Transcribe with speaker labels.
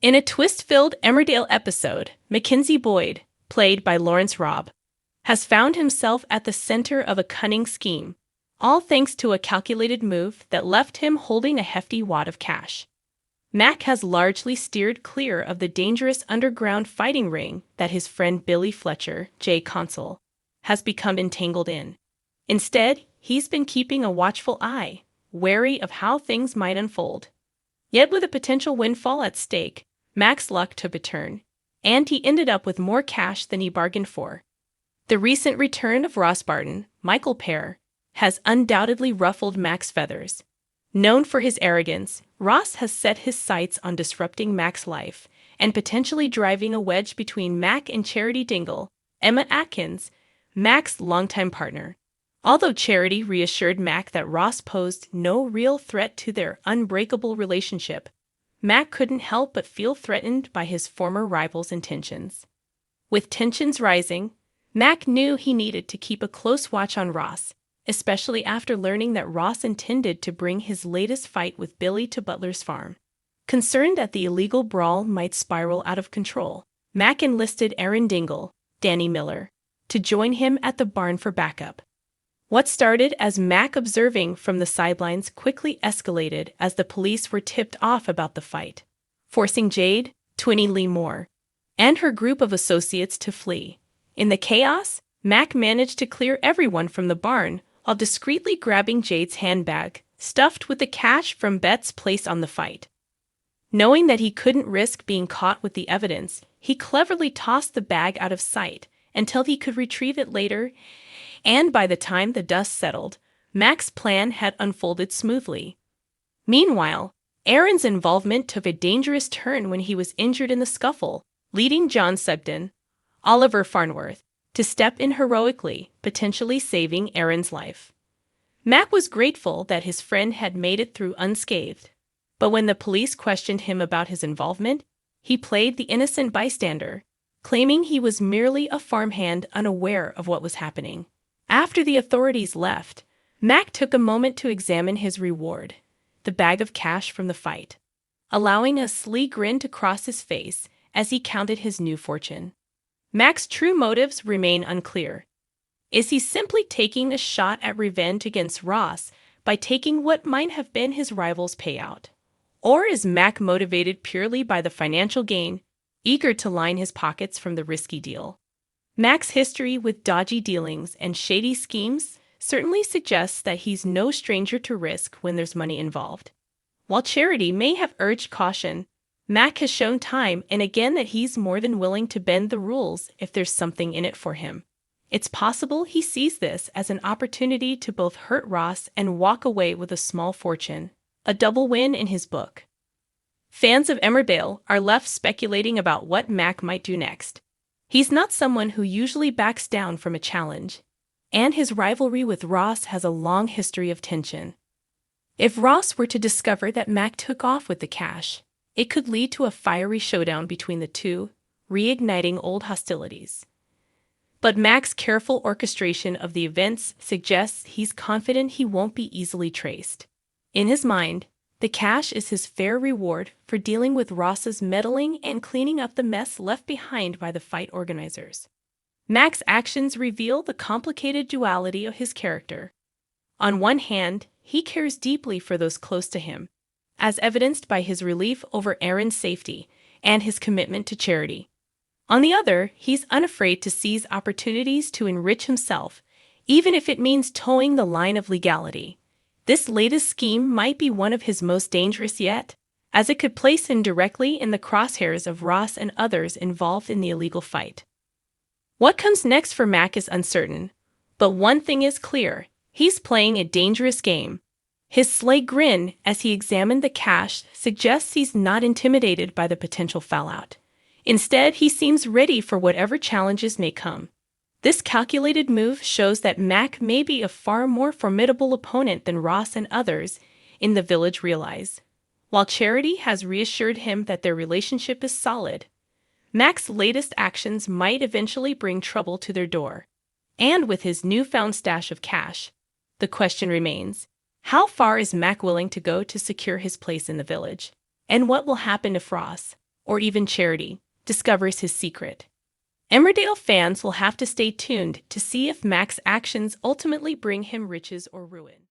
Speaker 1: In a twist-filled Emmerdale episode, Mackenzie Boyd, played by Lawrence Robb, has found himself at the center of a cunning scheme, all thanks to a calculated move that left him holding a hefty wad of cash. Mack has largely steered clear of the dangerous underground fighting ring that his friend Billy Fletcher, J. Consul, has become entangled in. Instead, he's been keeping a watchful eye, wary of how things might unfold. Yet with a potential windfall at stake, Mack's luck took a turn, and he ended up with more cash than he bargained for. The recent return of Ross Barton, Michael Pear, has undoubtedly ruffled Mack's feathers. Known for his arrogance, Ross has set his sights on disrupting Mack's life and potentially driving a wedge between Mack and Charity Dingle, Emma Atkins, Mack's longtime partner. Although Charity reassured Mack that Ross posed no real threat to their unbreakable relationship, Mack couldn't help but feel threatened by his former rival's intentions. With tensions rising, Mack knew he needed to keep a close watch on Ross, especially after learning that Ross intended to bring his latest fight with Billy to Butler's farm. Concerned that the illegal brawl might spiral out of control, Mack enlisted Aaron Dingle, Danny Miller, to join him at the barn for backup. What started as Mack observing from the sidelines quickly escalated as the police were tipped off about the fight, forcing Jade, Twinnie Lee Moore, and her group of associates to flee. In the chaos, Mack managed to clear everyone from the barn while discreetly grabbing Jade's handbag, stuffed with the cash from bets placed on the fight. Knowing that he couldn't risk being caught with the evidence, he cleverly tossed the bag out of sight until he could retrieve it later, and by the time the dust settled, Mack's plan had unfolded smoothly. Meanwhile, Aaron's involvement took a dangerous turn when he was injured in the scuffle, leading John Sebden, Oliver Farnworth, to step in heroically, potentially saving Aaron's life. Mack was grateful that his friend had made it through unscathed, but when the police questioned him about his involvement, he played the innocent bystander, claiming he was merely a farmhand unaware of what was happening. After the authorities left, Mack took a moment to examine his reward, the bag of cash from the fight, allowing a sly grin to cross his face as he counted his new fortune. Mack's true motives remain unclear. Is he simply taking a shot at revenge against Ross by taking what might have been his rival's payout? Or is Mack motivated purely by the financial gain, eager to line his pockets from the risky deal? Mack's history with dodgy dealings and shady schemes certainly suggests that he's no stranger to risk when there's money involved. While Charity may have urged caution, Mack has shown time and again that he's more than willing to bend the rules if there's something in it for him. It's possible he sees this as an opportunity to both hurt Ross and walk away with a small fortune, a double win in his book. Fans of Emmerdale are left speculating about what Mack might do next. He's not someone who usually backs down from a challenge, and his rivalry with Ross has a long history of tension. If Ross were to discover that Mack took off with the cash, it could lead to a fiery showdown between the two, reigniting old hostilities. But Mack's careful orchestration of the events suggests he's confident he won't be easily traced. In his mind, the cash is his fair reward for dealing with Ross's meddling and cleaning up the mess left behind by the fight organizers. Mack's actions reveal the complicated duality of his character. On one hand, he cares deeply for those close to him, as evidenced by his relief over Aaron's safety and his commitment to charity. On the other, he's unafraid to seize opportunities to enrich himself, even if it means towing the line of legality. This latest scheme might be one of his most dangerous yet, as it could place him directly in the crosshairs of Ross and others involved in the illegal fight. What comes next for Mack is uncertain, but one thing is clear: he's playing a dangerous game. His sly grin as he examined the cash suggests he's not intimidated by the potential fallout. Instead, he seems ready for whatever challenges may come. This calculated move shows that Mack may be a far more formidable opponent than Ross and others in the village realize. While Charity has reassured him that their relationship is solid, Mack's latest actions might eventually bring trouble to their door. And with his newfound stash of cash, the question remains: how far is Mack willing to go to secure his place in the village? And what will happen if Ross, or even charity, discovers his secret. Emmerdale fans will have to stay tuned to see if Mack's actions ultimately bring him riches or ruin.